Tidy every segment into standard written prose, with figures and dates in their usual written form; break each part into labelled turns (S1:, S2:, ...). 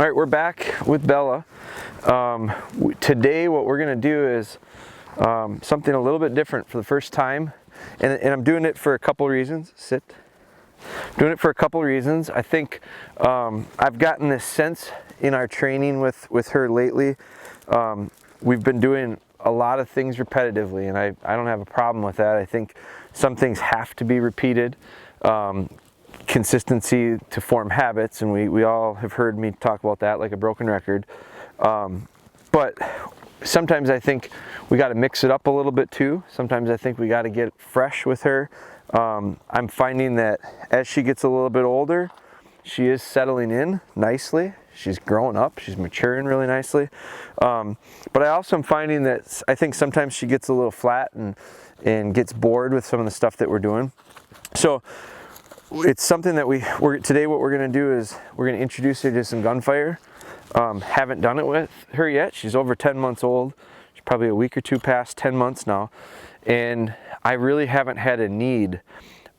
S1: All right, we're back with Bella. Today what we're going to do is something a little bit different for the first time, and I'm doing it for a couple reasons. Doing it for a couple reasons. I think I've gotten this sense in our training with her lately. We've been doing a lot of things repetitively, and I don't have a problem with that. I think some things have to be repeated. Consistency to form habits, and we all have heard me talk about that like a broken record. But sometimes I think we got to mix it up a little bit too. Sometimes I think we got to get fresh with her. I'm finding that as she gets a little bit older, she is settling in nicely. She's growing up. She's maturing really nicely. But I also am finding that I think sometimes she gets a little flat and gets bored with some of the stuff that we're doing. So it's something that today what we're going to do is we're going to introduce her to some Gunfire. Haven't done it with her yet. She's over 10 months old. She's probably a week or two past 10 months now. And I really haven't had a need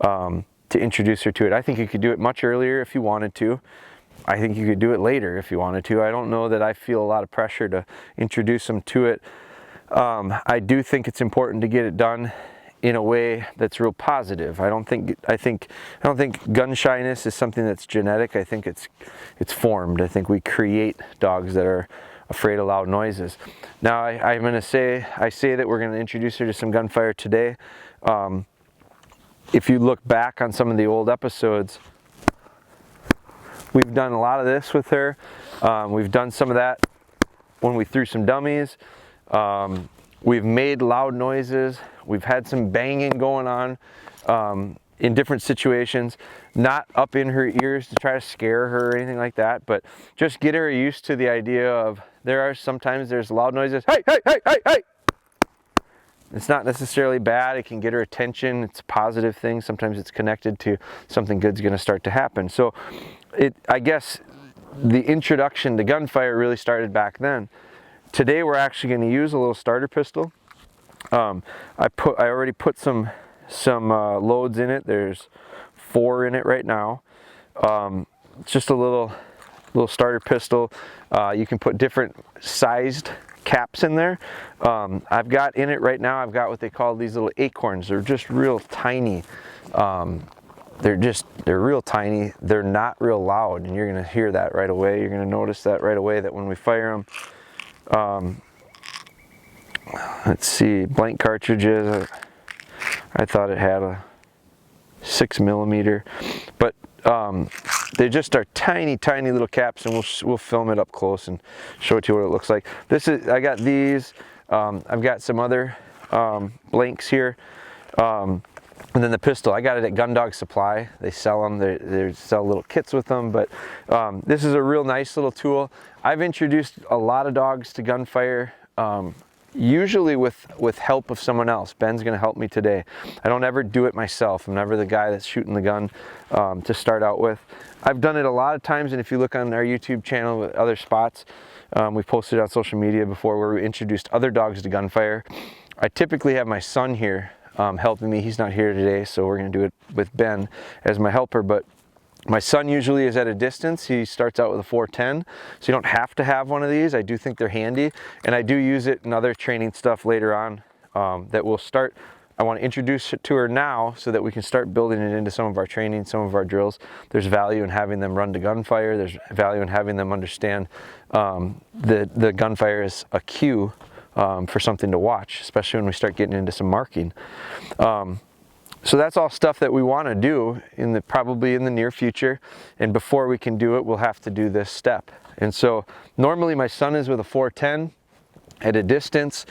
S1: to introduce her to it. I think you could do it much earlier if you wanted to. I think you could do it later if you wanted to. I don't know that I feel a lot of pressure to introduce them to it. I do think it's important to get it done in a way that's real positive. I don't think gun shyness is something that's genetic. I think it's formed. I think we create dogs that are afraid of loud noises. Now I say that we're going to introduce her to some Gunfire today. If you look back on some of the old episodes, we've done a lot of this with her. We've done some of that when we threw some dummies. We've made loud noises. We've had some banging going on in different situations, not up in her ears to try to scare her or anything like that, but just get her used to the idea of sometimes there's loud noises. Hey, hey, hey, hey, hey! It's not necessarily bad. It can get her attention. It's a positive thing. Sometimes it's connected to something good's going to start to happen. So I guess the introduction to Gunfire really started back then. Today we're actually going to use a little starter pistol. I already put some loads in it. There's 4 in it right now. Just a little starter pistol. You can put different sized caps in there. I've got in it right now, I've got what they call these little acorns. They're just real tiny. They're real tiny. They're not real loud, and you're going to hear that right away. You're going to notice that right away, that when we fire them. Let's see, blank cartridges. I thought it had a 6mm, but they just are tiny little caps, and we'll film it up close and show it to you what it looks like. I got these. I've got some other blanks here, and then the pistol. I got it at Gun Dog Supply. They sell them. They sell little kits with them, but this is a real nice little tool. I've introduced a lot of dogs to Gunfire. Usually with help of someone else. Ben's going to help me today. I don't ever do it myself. I'm never the guy that's shooting the gun to start out with. I've done it a lot of times, and if you look on our YouTube channel with other spots, we've posted on social media before where we introduced other dogs to Gunfire. I typically have my son here helping me. He's not here today, so we're going to do it with Ben as my helper, but my son usually is at a distance. He starts out with a 410, so you don't have to have one of these. I do think they're handy, and I do use it in other training stuff later on that we'll start. I want to introduce it to her now so that we can start building it into some of our training, some of our drills. There's value in having them run to Gunfire. There's value in having them understand the Gunfire is a cue for something to watch, especially when we start getting into some marking. So that's all stuff that we want to do probably in the near future, and before we can do it, we'll have to do this step. And so normally my son is with a 410 at a distance.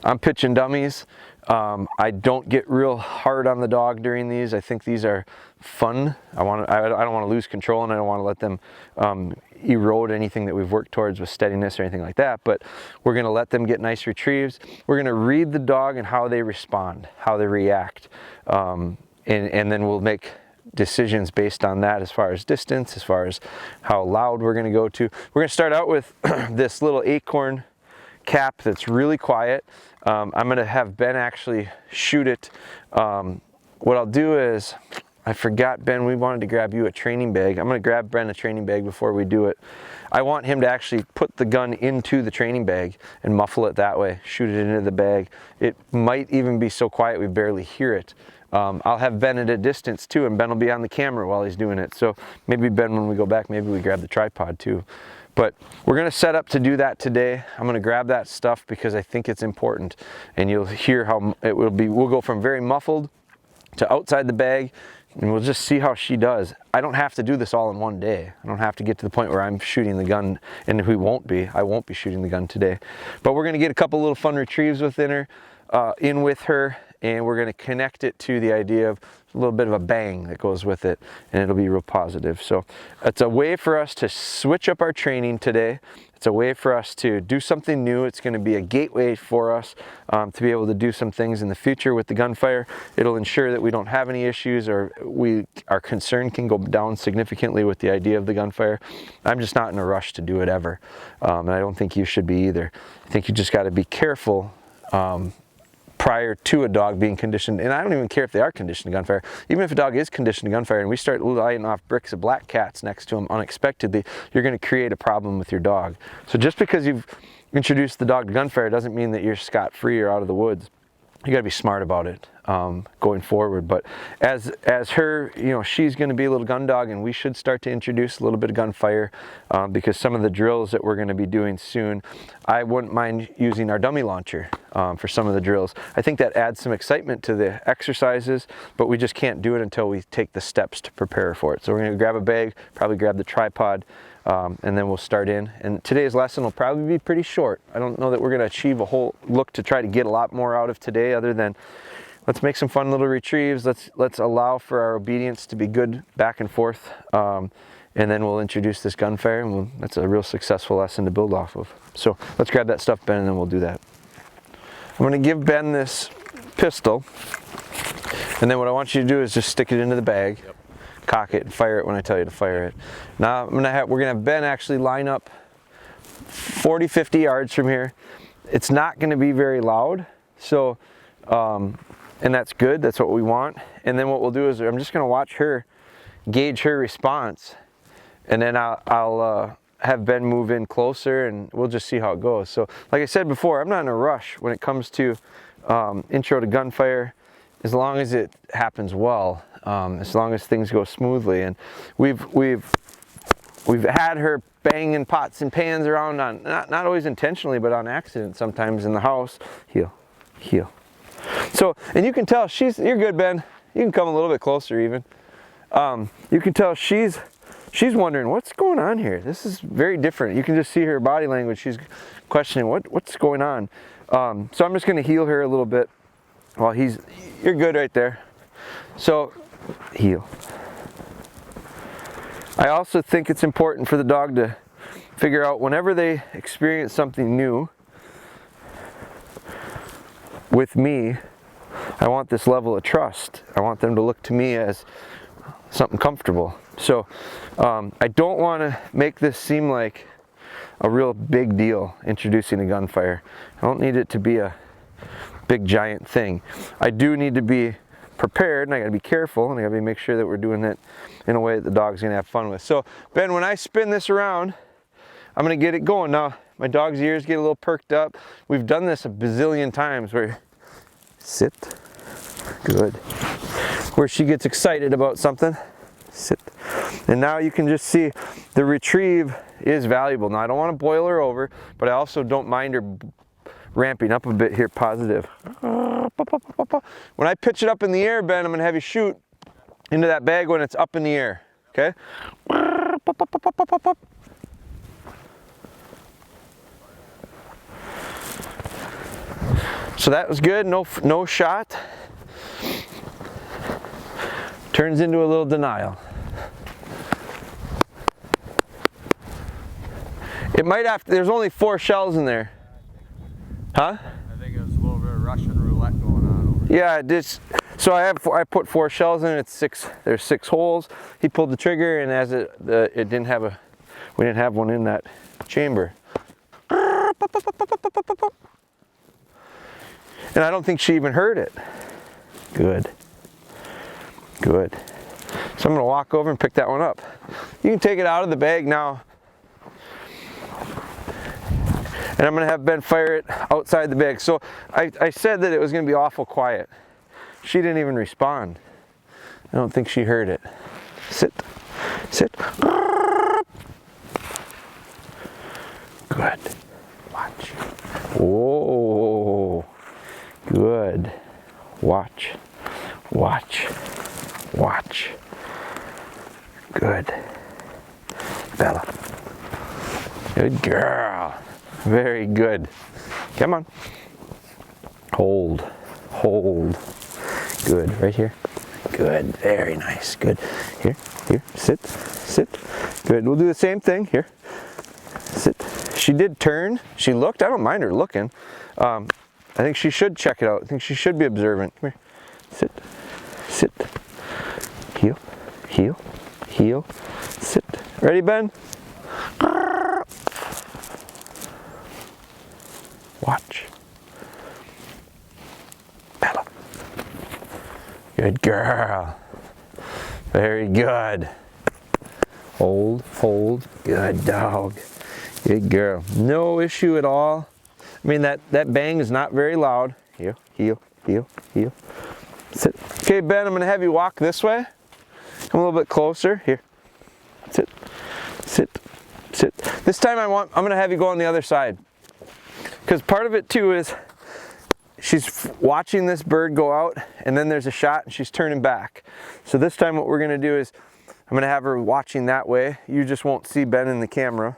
S1: I'm pitching dummies. I don't get real hard on the dog during these. I think these are fun. I don't want to lose control, and I don't want to let them erode anything that we've worked towards with steadiness or anything like that, but we're going to let them get nice retrieves. We're going to read the dog and how they respond, how they react, and then we'll make decisions based on that as far as distance, as far as how loud we're going to go to. We're going to start out with this little acorn cap that's really quiet. I'm going to have Ben actually shoot it. What I'll do is I forgot, Ben, we wanted to grab you a training bag. I'm going to grab Ben a training bag before we do it. I want him to actually put the gun into the training bag and muffle it that way, shoot it into the bag. It might even be so quiet we barely hear it. I'll have Ben at a distance too, and Ben will be on the camera while he's doing it. So maybe Ben, when we go back, maybe we grab the tripod too. But we're going to set up to do that today. I'm going to grab that stuff because I think it's important, and you'll hear how it will be. We'll go from very muffled to outside the bag, and we'll just see how she does. I don't have to do this all in one day. I don't have to get to the point where I'm shooting the gun, and I won't be shooting the gun today. But we're going to get a couple little fun retrieves with her, and we're going to connect it to the idea of a little bit of a bang that goes with it, and it'll be real positive. So it's a way for us to switch up our training today. It's a way for us to do something new. It's going to be a gateway for us to be able to do some things in the future with the Gunfire. It'll ensure that we don't have any issues, or our concern can go down significantly with the idea of the Gunfire. I'm just not in a rush to do it ever, and I don't think you should be either. I think you just got to be careful prior to a dog being conditioned, and I don't even care if they are conditioned to Gunfire. Even if a dog is conditioned to Gunfire and we start lighting off bricks of black cats next to him unexpectedly, you're going to create a problem with your dog. So just because you've introduced the dog to Gunfire doesn't mean that you're scot-free or out of the woods. You got to be smart about it going forward. But as her, she's going to be a little gun dog, and we should start to introduce a little bit of Gunfire because some of the drills that we're going to be doing soon, I wouldn't mind using our dummy launcher for some of the drills. I think that adds some excitement to the exercises, but we just can't do it until we take the steps to prepare for it. So we're going to grab a bag, probably grab the tripod, and then we'll start in. And today's lesson will probably be pretty short. I don't know that we're going to achieve a whole look to try to get a lot more out of today, other than let's make some fun little retrieves. Let's allow for our obedience to be good back and forth, and then we'll introduce this Gunfire, and that's a real successful lesson to build off of. So let's grab that stuff, Ben, and then we'll do that. I'm going to give Ben this pistol, and then what I want you to do is just stick it into the bag. Yep. Cock it and fire it when I tell you to fire it. Now we're gonna have Ben actually line up 40-50 yards from here. It's not going to be very loud, so and that's good. That's what we want. And then what we'll do is I'm just going to watch her, gauge her response, and then I'll have Ben move in closer, and we'll just see how it goes. So like I said before, I'm not in a rush when it comes to intro to Gunfire, as long as it happens well. As long as things go smoothly. And we've had her banging pots and pans around on, not always intentionally, but on accident sometimes in the house. Heel. So, and you can tell you're good, Ben. You can come a little bit closer even. You can tell she's wondering what's going on here. This is very different. You can just see her body language. She's questioning what's going on. So I'm just going to heel her a little bit while you're good right there. So heel. I also think it's important for the dog to figure out whenever they experience something new with me, I want this level of trust. I want them to look to me as something comfortable. So I don't want to make this seem like a real big deal introducing a Gunfire. I don't need it to be a big giant thing. I do need to be prepared, and I got to be careful, and I got to make sure that we're doing it in a way that the dog's going to have fun with. So Ben, when I spin this around, I'm going to get it going. Now my dog's ears get a little perked up. We've done this a bazillion times where sit, good, where she gets excited about something, sit. And now you can just see the retrieve is valuable. Now I don't want to boil her over, but I also don't mind her ramping up a bit here, positive. When I pitch it up in the air, Ben, I'm going to have you shoot into that bag when it's up in the air, okay? So that was good, no shot. Turns into a little denial. It might have to, there's only 4 shells in there. Huh?
S2: I think there's a little bit of Russian roulette going on over
S1: here. Yeah, so I put 4 shells in. There's 6 holes. He pulled the trigger, and as we didn't have one in that chamber. And I don't think she even heard it. Good. So I'm gonna walk over and pick that one up. You can take it out of the bag now. And I'm gonna have Ben fire it outside the bag. So I said that it was gonna be awful quiet. She didn't even respond. I don't think she heard it. Sit, sit. Good. Watch. Whoa. Good. Watch. Watch. Watch. Good. Bella. Good girl. Very good. Come on. Hold. Hold. Good. Right here. Good. Very nice. Good. Here. Here. Sit. Sit. Good. We'll do the same thing. Here. Sit. She did turn. She looked. I don't mind her looking. I think she should check it out. I think she should be observant. Come here. Sit. Sit. Heel. Heel. Heel. Sit. Ready, Ben? Watch. Bella. Good girl. Very good. Hold, hold. Good dog. Good girl. No issue at all. I mean, that bang is not very loud. Heel, heel, heel, heel. Sit. Okay, Ben, I'm going to have you walk this way. Come a little bit closer. Here. Sit. Sit. Sit. This time I'm going to have you go on the other side. Because part of it too is she's watching this bird go out and then there's a shot and she's turning back. So this time what we're going to do is I'm going to have her watching that way. You just won't see Ben in the camera.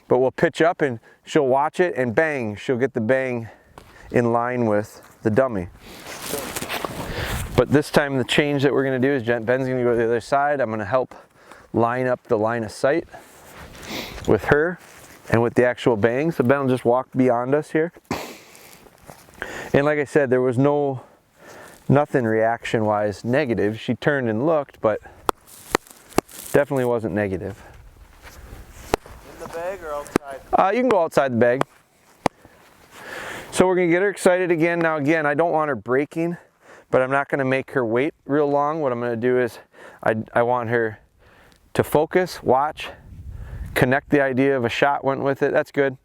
S1: But we'll pitch up and she'll watch it and bang, she'll get the bang in line with the dummy. But this time the change that we're going to do is Ben's going to go to the other side. I'm going to help line up the line of sight with her and with the actual bang. So Ben will just walk beyond us here. And like I said, there was nothing reaction wise negative. She turned and looked, but definitely wasn't negative.
S2: In the bag or outside?
S1: You can go outside the bag. So we're gonna get her excited again. Now again, I don't want her breaking, but I'm not gonna make her wait real long. What I'm gonna do is I want her to focus, watch, connect the idea of a shot went with it, that's good,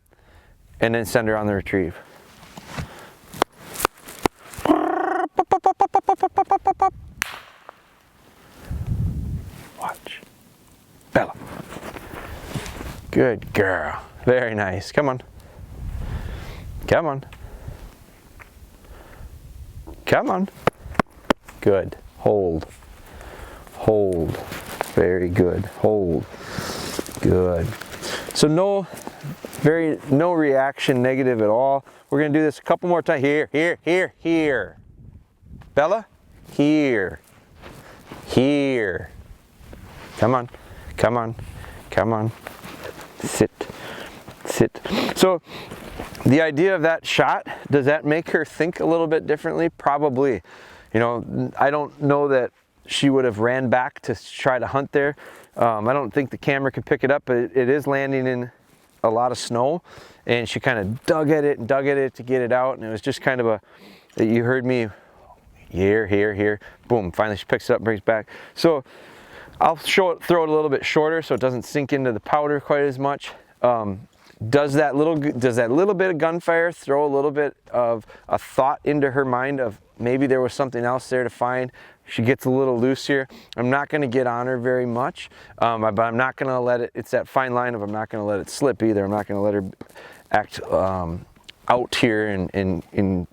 S1: and then send her on the retrieve. Watch. Bella. Good girl. Very nice. Come on. Come on. Come on. Good. Hold. Hold. Very good. Hold. Good. So no reaction negative at all. We're going to do this a couple more times. Here, here, here, here. Bella, here. Here. Come on. Come on. Come on. Sit. Sit. So the idea of that shot, does that make her think a little bit differently? Probably. You know, I don't know that she would have ran back to try to hunt there. I don't think the camera can pick it up, but it is landing in a lot of snow, and she kind of dug at it and dug at it to get it out, and it was just kind of you heard me, here, here, here, boom, finally she picks it up and brings it back. So I'll throw it a little bit shorter so it doesn't sink into the powder quite as much. Does that little bit of gunfire throw a little bit of a thought into her mind of maybe there was something else there to find? She gets a little loose here. I'm not going to get on her very much, but I'm not going to let it, it's that fine line of I'm not going to let it slip either. I'm not going to let her act out here and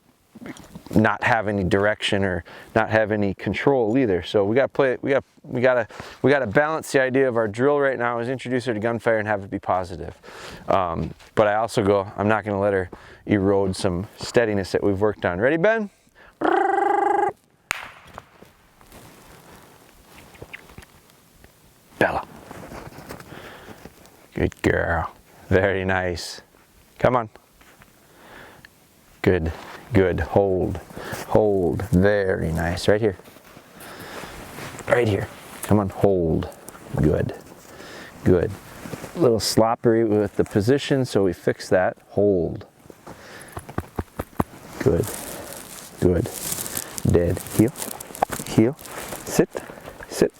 S1: not have any direction or not have any control either. So we got to play it. We got to balance the idea of our drill right now is introduce her to gunfire and have it be positive. But I also go, I'm not going to let her erode some steadiness that we've worked on. Ready, Ben? Bella. Good girl. Very nice. Come on. Good. Good. Hold. Hold. Very nice. Right here. Right here. Come on. Hold. Good. Good. A little sloppery with the position, so we fix that. Hold. Good. Good. Dead. Heel. Heel. Sit. Sit.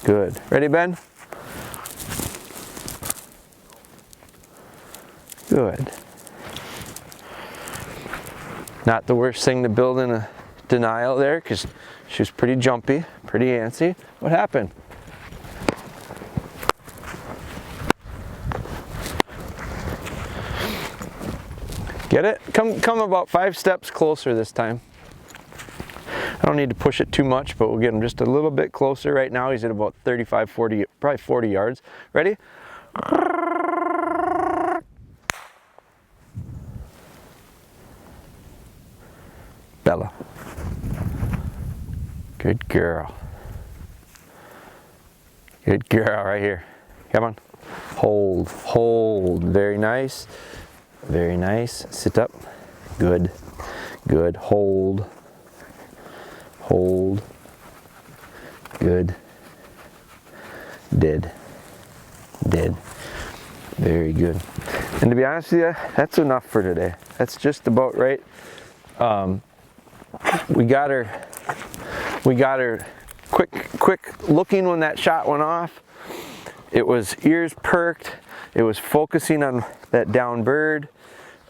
S1: Good. Ready, Ben? Good. Not the worst thing to build in a denial there, because she was pretty jumpy, pretty antsy. What happened? Get it? Come about 5 steps closer this time. I don't need to push it too much, but we'll get him just a little bit closer. Right now he's at about 35, 40, probably 40 yards. Ready? Bella. Good girl. Good girl right here. Come on. Hold, hold. Very nice. Very nice. Sit up. Good. Good. Hold. Hold. Good. Did. Very good. And to be honest with you, that's enough for today. That's just about right. We got her quick looking when that shot went off. It was ears perked. It was focusing on that down bird.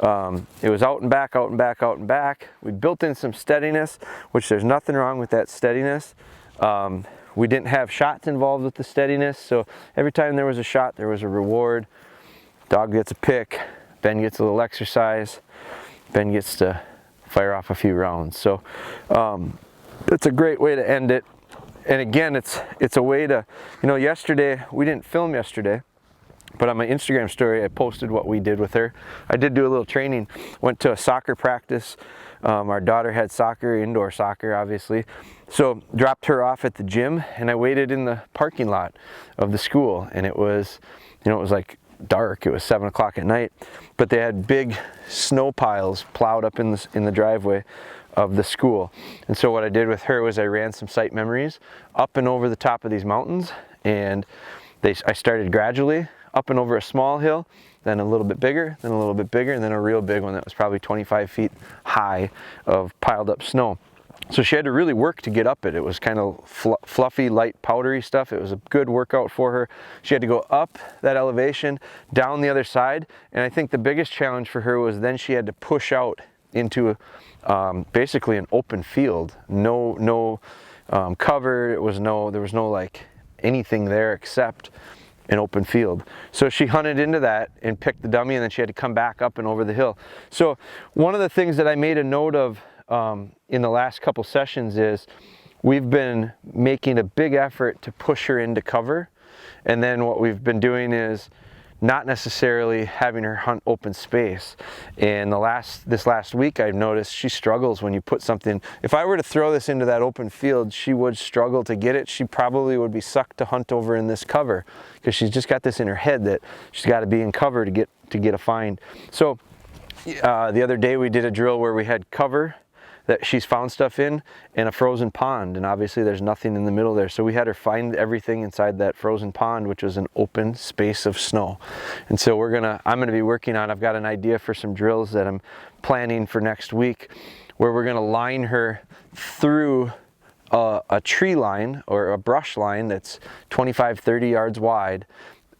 S1: It was out and back, out and back, out and back. We built in some steadiness, which there's nothing wrong with that steadiness. We didn't have shots involved with the steadiness, so every time there was a shot, there was a reward. Dog gets a pick, Ben gets a little exercise, Ben gets to fire off a few rounds. So it's a great way to end it. And again, it's a way to, yesterday, we didn't film yesterday, but on my Instagram story, I posted what we did with her. I did do a little training, went to a soccer practice. Our daughter had soccer, indoor soccer, obviously. So dropped her off at the gym, and I waited in the parking lot of the school, and it was, it was like dark. It was 7 o'clock at night, but they had big snow piles plowed up in the driveway of the school. And so what I did with her was I ran some sight memories up and over the top of these mountains, and I started gradually up and over a small hill, then a little bit bigger, then a little bit bigger, and then a real big one that was probably 25 feet high of piled up snow. So she had to really work to get up it. It was kind of fluffy, light, powdery stuff. It was a good workout for her. She had to go up that elevation, down the other side, and I think the biggest challenge for her was then she had to push out into basically an open field. No cover. There was no like anything there except an open field. So she hunted into that and picked the dummy, and then she had to come back up and over the hill. So one of the things that I made a note of in the last couple sessions is we've been making a big effort to push her into cover, and then what we've been doing is not necessarily having her hunt open space. And this last week I've noticed she struggles when you put something. If I were to throw this into that open field, she would struggle to get it. She probably would be sucked to hunt over in this cover, because she's just got this in her head that she's got to be in cover to get a find. So the other day we did a drill where we had cover that she's found stuff in, and a frozen pond, and obviously there's nothing in the middle there. So we had her find everything inside that frozen pond, which was an open space of snow. And so I'm gonna be working on, I've got an idea for some drills that I'm planning for next week, where we're gonna line her through a tree line or a brush line that's 25, 30 yards wide,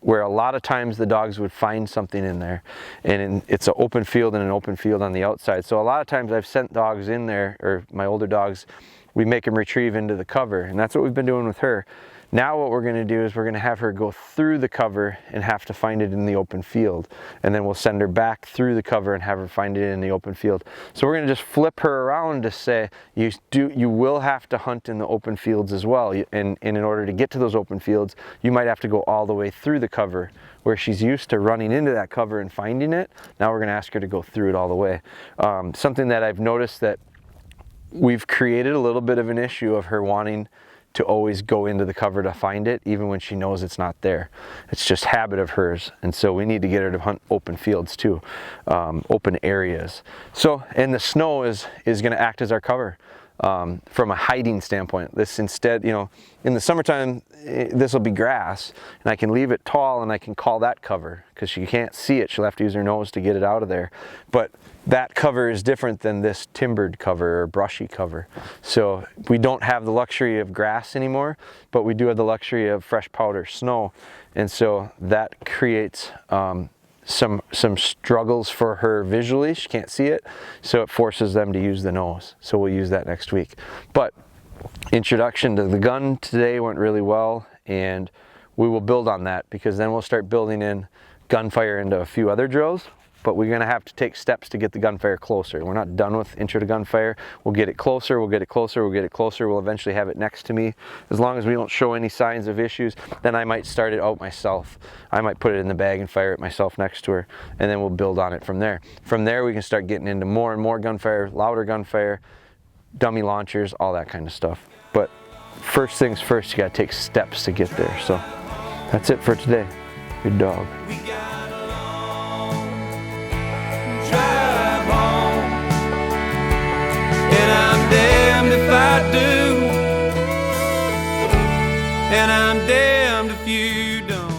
S1: where a lot of times the dogs would find something in there, and it's an open field and an open field on the outside. So a lot of times I've sent dogs in there, or my older dogs, we make them retrieve into the cover, and that's what we've been doing with her. Now what we're going to do is we're going to have her go through the cover and have to find it in the open field, and then we'll send her back through the cover and have her find it in the open field. So we're going to just flip her around to say you will have to hunt in the open fields as well, and in order to get to those open fields you might have to go all the way through the cover, where she's used to running into that cover and finding it. Now we're going to ask her to go through it all the way. Something that I've noticed that we've created a little bit of an issue of her wanting to always go into the cover to find it, even when she knows it's not there. It's just habit of hers, and so we need to get her to hunt open fields too, open areas. So, and the snow is going to act as our cover. from a hiding standpoint. This instead, you know, in the summertime, this will be grass, and I can leave it tall and I can call that cover because she can't see it. She'll have to use her nose to get it out of there. But that cover is different than this timbered cover or brushy cover. So we don't have the luxury of grass anymore, but we do have the luxury of fresh powder snow. And so that creates some struggles for her visually. She can't see it, so it forces them to use the nose. So we'll use that next week. But introduction to the gun today went really well, and we will build on that, because then we'll start building in Gunfire into a few other drills. But we're gonna have to take steps to get the Gunfire closer. We're not done with intro to Gunfire. We'll get it closer, we'll get it closer, we'll get it closer. We'll eventually have it next to me. As long as we don't show any signs of issues, then I might start it out myself. I might put it in the bag and fire it myself next to her, and then we'll build on it from there. From there, we can start getting into more and more Gunfire, louder Gunfire, dummy launchers, all that kind of stuff. But first things first, you gotta take steps to get there. So that's it for today. Good dog.
S3: Drive home, and I'm damned if I do, and I'm damned if you don't.